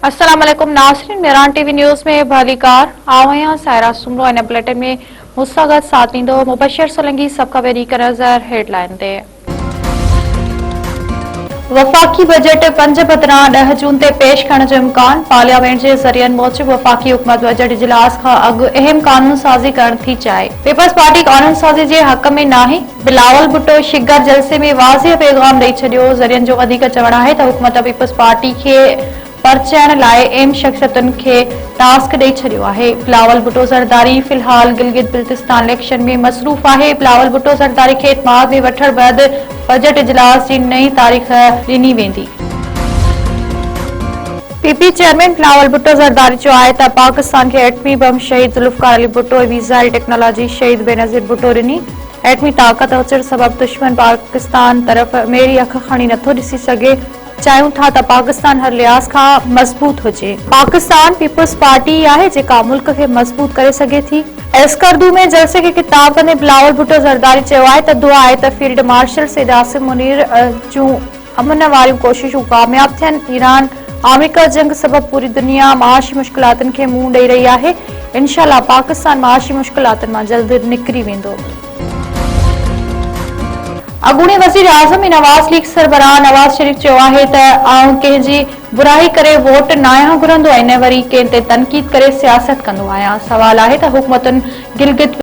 अस्सलाम वालेकुम नाज़रीन, मेरान टीवी न्यूज़ में भलीकार आवां सायरा सुमरो इन बुलेटिन में मुस्तगत साथ ॾींदो मुबशर सोलंकी। सब खां पहिरीं हिकु नज़र हेडलाइन ते। वफ़ाक़ी बजट 5 बदिरां 10 जून ते पेश करण जो इम्कान। पार्लियामेंट जे ज़रियनि मूजिब वफ़ाक़ी हुकूमत बजट इजलास खां अॻु अहम कानून साज़ी करण थी चाहे। पीपल्स पार्टी कानून साज़ी जे हक़ में नाहे। बिलावल भुट्टो शिगर जलसे में वाज़िह पैगाम ॾेई छॾियो। ज़रियनि जो वधीक चवणु आहे त हुकूमत पीपल्स पार्टी खे परचण लाइ अहम शख़्सियतुनि खे टास्क ॾेई छॾियो आहे। बिलावल भुट्टो ज़रदारी फ़िलहाल गिलगित बिल्तिस्तान इलेक्शन में मसरूफ़ आहे। बिलावल भुट्टो ज़रदारी खे इत्माद में वठण बैदि बजट इजलास जी नई तारीख़ ॾिनी वेंदी। पीपी चेयरमैन बिलावल भुट्टो ज़रदारी चयो आहे त पाकिस्तान खे एटमी बम शहीद ज़ुल्फ़िकार अली भुट्टो ऐं वीज़ाइल टेक्नोलॉजी शहीद बेनज़ीर भुट्टो ॾिनी। एटमी ताक़त अचण सबबि दुश्मन पाकिस्तान तरफ़ मेरी अख खणी नथो ॾिसी सघे। चाहियूं था त पाकिस्तान हर लिहाज़ खां मज़बूत हुजे। पाकिस्तान पीपल्स पार्टी आहे जेका मुल्क खे मज़बूत करे सघे थी। एस्कर्दू में जलसे खे ख़िताब कंदे बिलावल भुट्टो ज़रदारी चयो आहे त दुआ आहे त फील्ड मार्शल सैयद आसिम मुनीर जूं अमन वारियूं कोशिशूं कामयाब थियनि। ईरान अमेरिका जंग सबबि पूरी दुनिया माशी मुश्किलातुनि खे मुंहुं ॾेई रही आहे। इंशाअल्लाह पाकिस्तान माशी मुश्किलातुनि मां जल्द निकिरी वेंदो। अॻूणे वज़ीर आज़म नवाज़ लीग सरबराह नवाज़ शरीफ़ चयो आहे त आउं कंहिंजी बुराई करे वोट न आहियां घुरंदो ऐं न वरी कंहिं ते तनक़ीद करे सियासत कंदो आहियां। सवाल आहे त हुकूमतुनि गिलगित